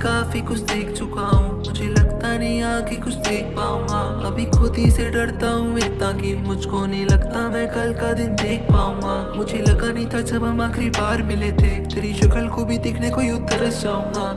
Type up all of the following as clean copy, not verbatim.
काफी कुछ देख चुका हूँ, मुझे लगता नहीं आगे कुछ देख पाऊंगा। अभी खुद ही से डरता हूँ इतना कि मुझको नहीं लगता मैं कल का दिन देख पाऊंगा। मुझे लगा नहीं था जब हम आखिरी बार मिले थे, तेरी शक्ल को भी देखने को यूं तरस जाऊंगा।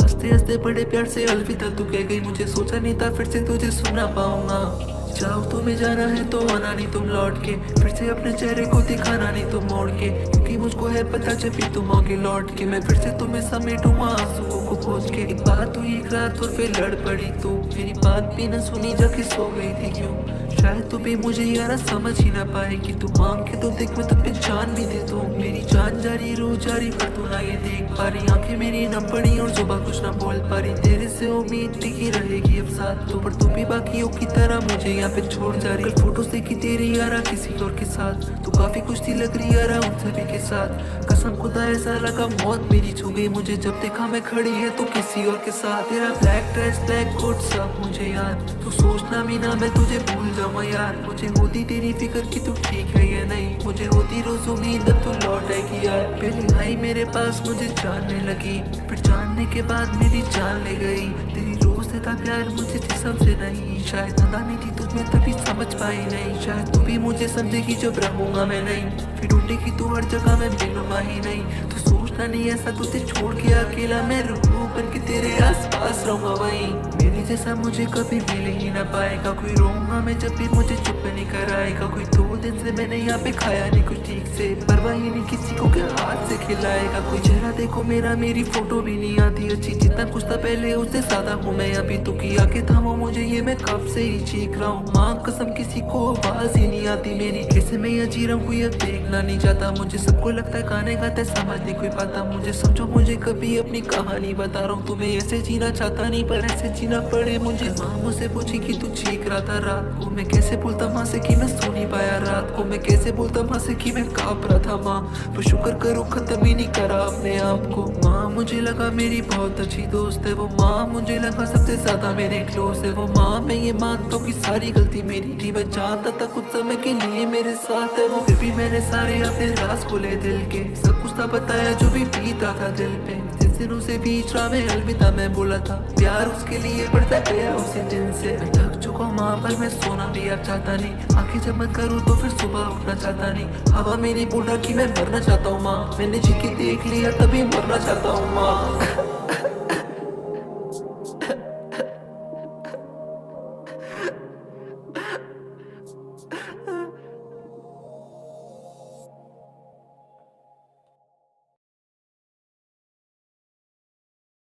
हंसते हंसते बड़े प्यार से अलविदा तू कह गई, मुझे सोचा नहीं था फिर से तुझे सुना पाऊंगा। जाओ तुम्हें जाना है तो आना नहीं तुम लौट के, फिर से अपने चेहरे को दिखाना नहीं तुम मोड़ के, क्योंकि मुझको है पता जब भी तुम आओगे लौट के मैं फिर से तुम्हें समेटूंगा आंसुओं को पोंछ के। एक बात हुई एक रात और फिर लड़ पड़ी तू, मेरी बात भी न सुनी जाके सो गई थी क्यों? शायद तू भी मुझे यारा समझ ही ना पाए कि तू मांग के तो देख मैं तुझ पे जान भी दे दूं। मेरी जान जारी रू जारी पर तू ना ये देख पा रही, आंखें मेरी न पड़ी और सुबह कुछ ना बोल पा रही। तेरे से उम्मीद टिकी रहेगी अब साथ तो, पर तू भी बाकियों की तरह मुझे यहाँ पे छोड़ जा रही। कल फोटो देखी तेरी यारा किसी और के साथ, तू काफी कुछ थी लग रही यारा उन सभी के साथ। कसम खुदा ऐसा लगा मौत मेरी छू गई मुझे जब देखा मैं खड़ी है तो किसी और के साथ। तेरा ब्लैक ड्रेस ब्लैक कोट सब मुझे याद, तू सोचना भी ना मैं तुझे भूल जाऊँ यार। मुझे होती तेरी फिक्र कि तू ठीक है या नहीं, मुझे होती रोज उम्मीद अब तू लौट आएगी यार। पहले आई मेरे पास मुझे जानने लगी, फिर जानने के बाद मेरी जान ले गई। तेरी रोज देता प्यार मुझे जिस्म से नहीं, शायद नादानी थी तुझमें तभी समझ पाई नहीं। शायद तू भी मुझे समझेगी जब रहूंगा मैं नहीं, फिर ढूंढेगी तू हर जगह मैं मिलूंगा ही नहीं। तू सोचना नहीं ऐसा तुझे छोड़ के अकेला मैं रहूं, बन के तेरे आस पास रहूंगा वहीं। मेरे जैसा मुझे कभी मिल ही ना पाएगा कोई, रोऊंगा मैं जब भी मुझे चुप नहीं कराएगा कोई। 2 दिन से मैंने यहाँ पे खाया नहीं कुछ ठीक से, परवाह ही नहीं किसी को के हाथ से खिलाएगा कोई। चेहरा देखो मेरा मेरी फोटो भी नहीं आती अच्छी, जितना कुछ था पहले उससे ज्यादा हूँ मैं अभी। तो किया के थामो मुझे ये मैं कब से ही चीख रहा हूँ, माँ कसम किसी को आवाज ही नहीं आती मेरी। कैसे मैं ये जी रहा हूँ कोई अब देखना नहीं चाहता, मुझे सबको लगता है गाने गाते समझ नहीं कोई पाता। मुझे समझो मुझे कभी अपनी कहानी बता रहा हूँ तुम्हें, ऐसे जीना चाहता नहीं पर ऐसे जीना पड़े मुझे। माँ मुझसे पूछी कि तू चीख रहा था रात को, मैं कैसे बोलता माँ से कि मैं सो नहीं पाया रात को, मैं कैसे बोलता माँ से कि मैं कांप रहा था माँ। पर शुक्र करो खत्म ही नहीं करा अपने आप को। माँ मुझे लगा मेरी बहुत अच्छी दोस्त है वो, माँ मुझे लगा सबसे ज्यादा मेरे क्लोज है वो। माँ मैं ये मानता हूँ कि सारी गलती मेरी थी, मैं जानता था कुछ समय के लिए मेरे साथ है वो। फिर भी मैंने सारे अपने राज खोले दिल के, सब कुछ था बताया जो भी बीता था दिल पे। जिस दिनों से बीच रहा मैं अलविदा मैं बोला था, प्यार उसके लिए बढ़ता गया उसी दिन से। मैं थक चुका हूँ माँ पर मैं सोना भी अब चाहता नहीं, आंखें जब मैं करूँ तो फिर सुबह उठना चाहता नहीं। हवा मेरी बोल रहा कि मैं मरना चाहता हूँ माँ, मैंने जी के देख लिया तभी मरना चाहता हूँ माँ।